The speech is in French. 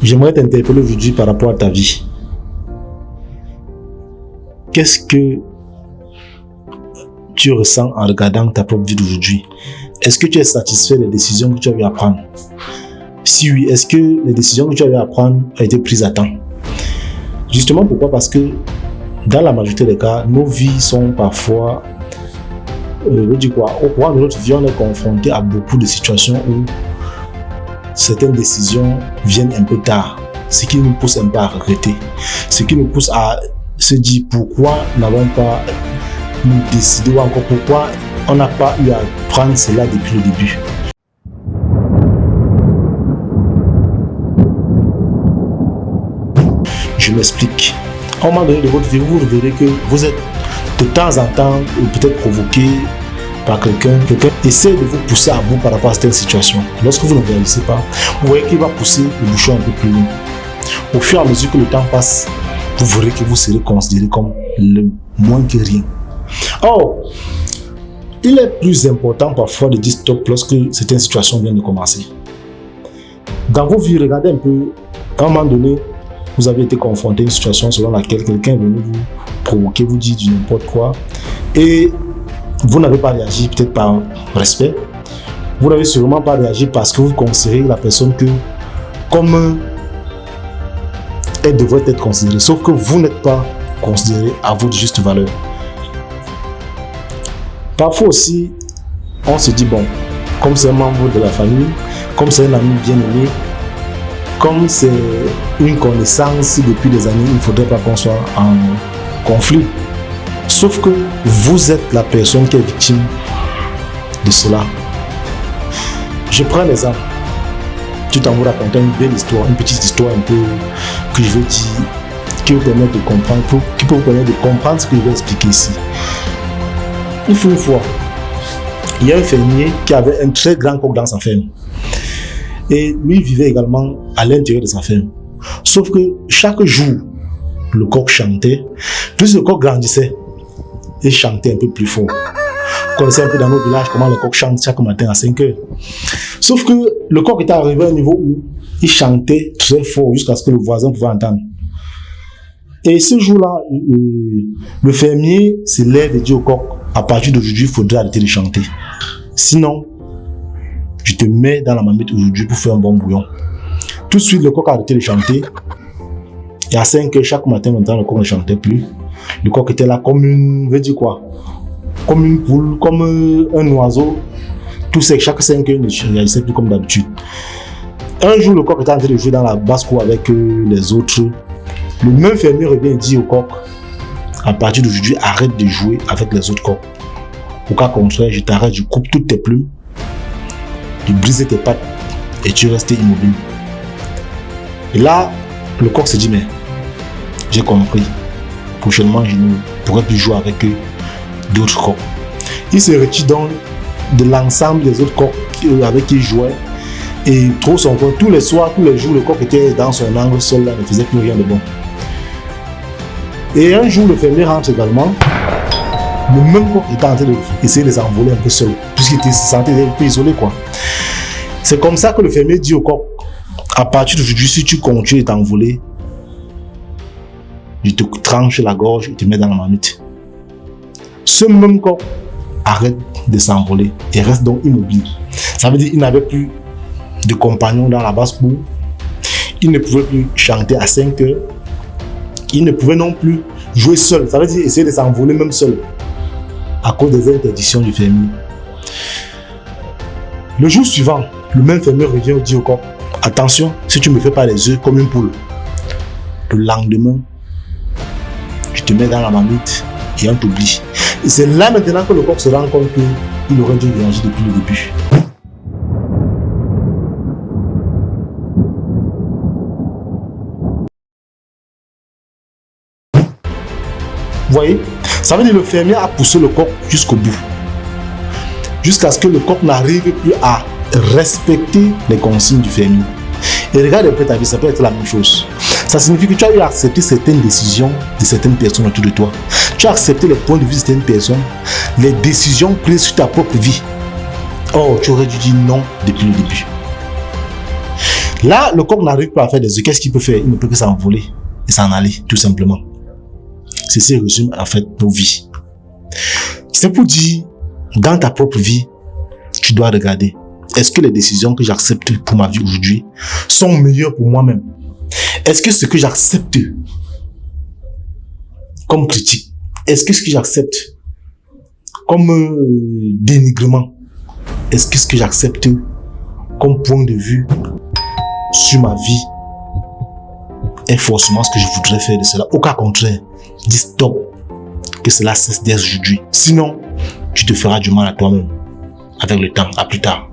J'aimerais t'interpeller aujourd'hui par rapport à ta vie. Qu'est-ce que tu ressens en regardant ta propre vie d'aujourd'hui? Est-ce que tu es satisfait des décisions que tu as eu à prendre? Si oui, est-ce que les décisions que tu as eu à prendre ont été prises à temps? Justement, pourquoi? Parce que dans la majorité des cas, nos vies sont parfois, au cours de notre vie, on est confronté à beaucoup de situations où certaines décisions viennent un peu tard, ce qui nous pousse un peu à regretter, ce qui nous pousse à se dire pourquoi n'avons pas nous décidé ou encore pourquoi on n'a pas eu à prendre cela depuis le début. Je m'explique. À un moment donné de votre vie, vous verrez que vous êtes de temps en temps peut-être provoqué par quelqu'un essaie de vous pousser à bout par rapport à cette situation. Lorsque vous ne réalisez pas, vous voyez qu'il va pousser le bouchon un peu plus loin. Au fur et à mesure que le temps passe, vous verrez que vous serez considéré comme le moins que rien. Or, il est plus important parfois de dire stop lorsque certaines situations viennent de commencer. Dans vos vies, regardez un peu, à un moment donné, vous avez été confronté à une situation selon laquelle quelqu'un est venu vous provoquer, vous dire du n'importe quoi, et vous n'avez pas réagi peut-être par respect, vous n'avez sûrement pas réagi parce que vous considérez la personne que comme elle devrait être considérée, sauf que vous n'êtes pas considéré à votre juste valeur. Parfois aussi, on se dit bon, comme c'est un membre de la famille, comme c'est un ami bien aimé, comme c'est une connaissance depuis des années, il ne faudrait pas qu'on soit en conflit. Sauf que vous êtes la personne qui est victime de cela. Je prends l'exemple. Tu t'en vas raconter une belle histoire, une petite histoire un peu que je vais dire, qui vous permet de comprendre, qui peut vous permettre de comprendre ce que je vais expliquer ici. Il faut une fois, il y a un fermier qui avait un très grand coq dans sa ferme. Et lui vivait également à l'intérieur de sa ferme. Sauf que chaque jour, le coq chantait. Plus le coq grandissait, il chantait un peu plus fort. Vous connaissez un peu dans nos villages comment le coq chante chaque matin à 5 heures. Sauf que le coq était arrivé à un niveau où il chantait très fort jusqu'à ce que le voisin pouvait entendre. Et ce jour-là, le fermier se lève et dit au coq, à partir d'aujourd'hui, il faudrait arrêter de chanter. Sinon, je te mets dans la marmite aujourd'hui pour faire un bon bouillon. Tout de suite, le coq a arrêté de chanter. Et à 5 heures, chaque matin, maintenant, le coq ne chantait plus. Le coq était là comme une, comme une poule, comme un oiseau. Tout sec, chaque 5 heures, ne réagissait plus comme d'habitude. Un jour, le coq était en train de jouer dans la basse-cour avec les autres. Le même fermier revient et dit au coq, à partir d'aujourd'hui, arrête de jouer avec les autres coqs. Au cas contraire, je t'arrête, je coupe toutes tes plumes, je brise tes pattes et tu restes immobile. Et là, le coq se dit, mais j'ai compris. Prochainement, je ne pourrai plus jouer avec d'autres coqs. Il se retire donc de l'ensemble des autres coqs avec qui il jouait et il trouve son coq. Tous les soirs, tous les jours, le coq était dans son angle seul, là, ne faisait plus rien de bon. Et un jour, le fermier rentre également. Le même coq était en train d'essayer de s'envoler un peu seul, puisqu'il se sentait un peu isolé, quoi. C'est comme ça que le fermier dit au coq, à partir d'aujourd'hui, si tu continues de t'envoler, je te tranche la gorge et te mets dans la marmite. Ce même coq arrête de s'envoler et reste donc immobile. Ça veut dire qu'il n'avait plus de compagnons dans la basse-cour. Il ne pouvait plus chanter à 5 heures. Il ne pouvait non plus jouer seul. Ça veut dire essayer de s'envoler même seul. À cause des interdictions du fermier. Le jour suivant, le même fermier revient et dit au coq, attention, si tu ne me fais pas les œufs comme une poule, le lendemain, je te mets dans la marmite et on t'oublie. Et c'est là maintenant que le coq se rend compte qu'il aurait dû réagir depuis le début. Vous voyez, ça veut dire que le fermier a poussé le coq jusqu'au bout. Jusqu'à ce que le coq n'arrive plus à respecter les consignes du fermier. Et regarde un peu ta vie, ça peut être la même chose. Ça signifie que tu as eu à accepter certaines décisions de certaines personnes autour de toi. Tu as accepté les points de vue de certaines personnes, les décisions prises sur ta propre vie. Or, tu aurais dû dire non depuis le début. Là, le coq n'arrive pas à faire des œufs. Qu'est-ce qu'il peut faire? Il ne peut que s'envoler et s'en aller, tout simplement. C'est ce qui résume en fait nos vies. C'est pour dire, dans ta propre vie, tu dois regarder. Est-ce que les décisions que j'accepte pour ma vie aujourd'hui sont meilleures pour moi-même? Est-ce que ce que j'accepte comme critique, est-ce que ce que j'accepte comme dénigrement, est-ce que ce que j'accepte comme point de vue sur ma vie est forcément ce que je voudrais faire de cela? Au cas contraire, dis stop, que cela cesse dès aujourd'hui. Sinon, tu te feras du mal à toi-même avec le temps, à plus tard.